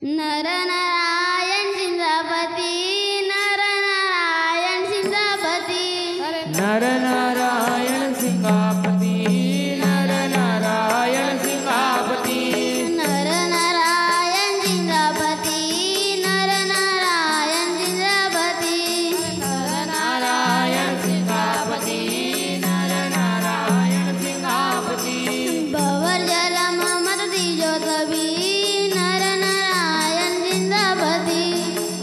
नर नारायण सिंहापती नर नारायण सिंहापती नर नारायण सिंहापती नर नारायण सिंहापती नर नारायण सिंहापती नर नारायण सिंहापती नर नारायण सिंहापती नर नारायण सिंहापती भवर जल ममत तीजो कभी नर नारायण सिंहापती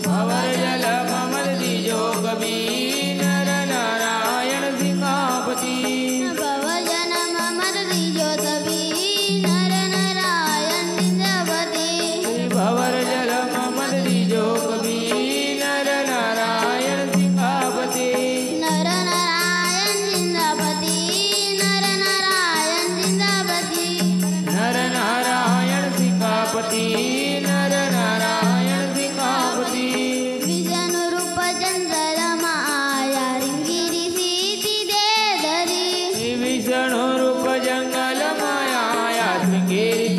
भवर जल ममल दीजो कभी नर नारायण सिंहापती भवर जल ममत तीजो कभी नर नारायण सिंहापती भवर जल ममल दीजो कभी नर नारायण सिंहापती नर नारायण सिंहापती नर नारायण सिंहापती नर नारायण सिंहापती नर नारायण सिंहापती विष्णु रूप चंद्र माया रिंगिरी सीती दे धरी विष्णु रूप जंगल माया श्रृंगेरी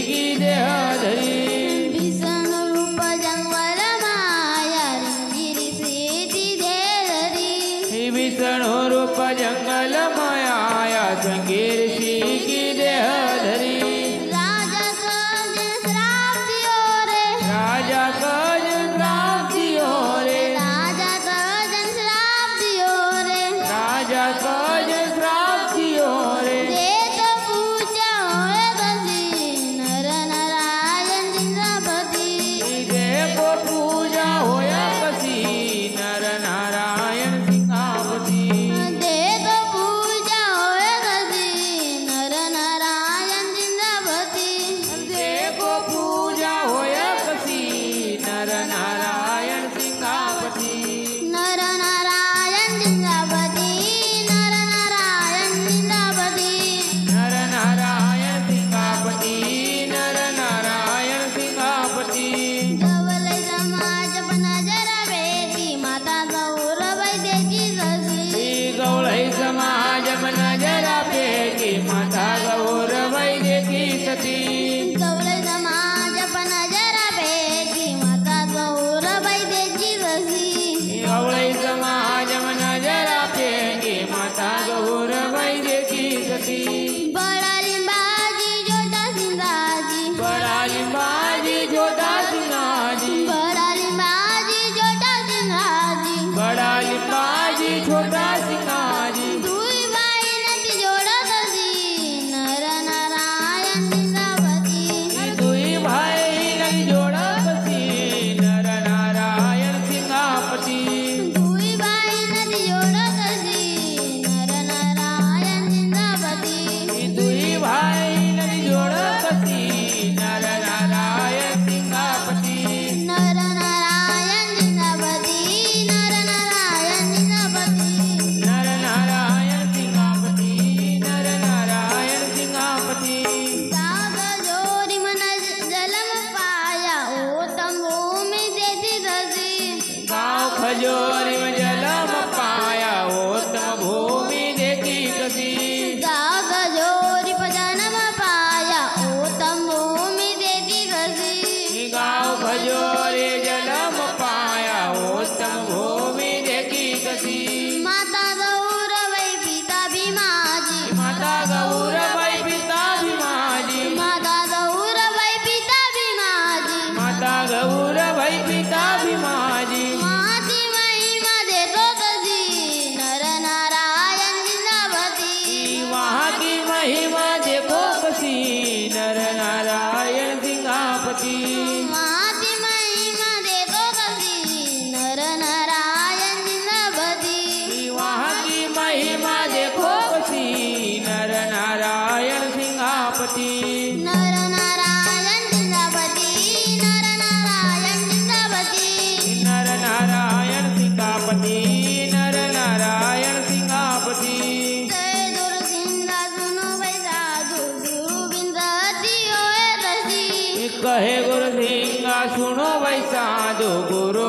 की देहधरी विष्णु रूप जंगल माया रिंगिरी सीती दे धरी विष्णु रूप जंगल माया श्रृंगेरी की देहधरी राजा को श्राप दियो रे राजा कज प्राप्तियो रे राजा को श्राप दियो रे राजा कज प्राप्तियो रे दे तो पूजा होए बसी नर नारायण सिंहापती देखो पूजा होया कसी नर नारायण सिंहापती दे तो पूजा होए बसी नर नारायण सिंहापती देखो पूजा होया कसी नर नारायण सिंहापती नर नारायण सिंहापती नर नारायण सिंहापती नर नारायण सिंहापती नर नारायण सिंहापती जवल समाज पना जरा बेटी माता गौरवै देची ससी गवळै समाज नजरा पेटी माता गौर वैद्यकी सती जवल समाज पना जरा बेटी माता गौरवै देची ससी गवळै समाज नजरा पेटी माता गौर वैद्यकी सती बड़ा लिंबाजी जोटा सिंगाजी बडा लिंबाजी छोटा सिंहाजी बड़ा लिंबाजी जोटा सिंगाजी बडा लिंबाजी छोटा सिंहाजी दुई बाई नती जोडत असी नर नारायण सिंहापती दुई भाई नदी जोड़ा कसी नर नारायण सिंहापती दुई बाई नती जोडत असी नर नारायण सिंहापती दुई भाई नदी जोड़ा कसी नर नारायण सिंहापती नर नारायण सिंहापती नर नारायण सिंहापती नर नारायण सिंहापती नर नारायण सिंहापती साग जोरी मन जलम पाया ओतम भूमि देती रसी गाँव खजोरी में जलम पाया उत्तम भूमि देखी कसी साग जोरी पजनम पाया ओतम भूमि देती रसी गाँव खजोरी जलम पाया उत्तम भूमि देखी कसी माता गौरवै पिता भीमाजी माता गौर बाई पिता भीमाजी माता गौरवै पिता भीमाजी माता गौर बाई पिता भीमाजी माती महिमा देतो कसी नर नारायण सिंहापती वहाँ की महिमा देखो कसी नर नारायण सिंहापती माती महिमा देतो कसी नर नारायण सिंहापती वहाँ की महिमा देखो कसी नर नारायण सिंहापती नर नारायण सिंहापती नर नारायण सिंहापती नर नारायण सिंहापती नर नारायण सिंहापती जय दुर्सिंहा सुनो वै साधु गुरु बिंदती होए तसी कहे गुरु सिंहा सुनो भाई साधु गुरु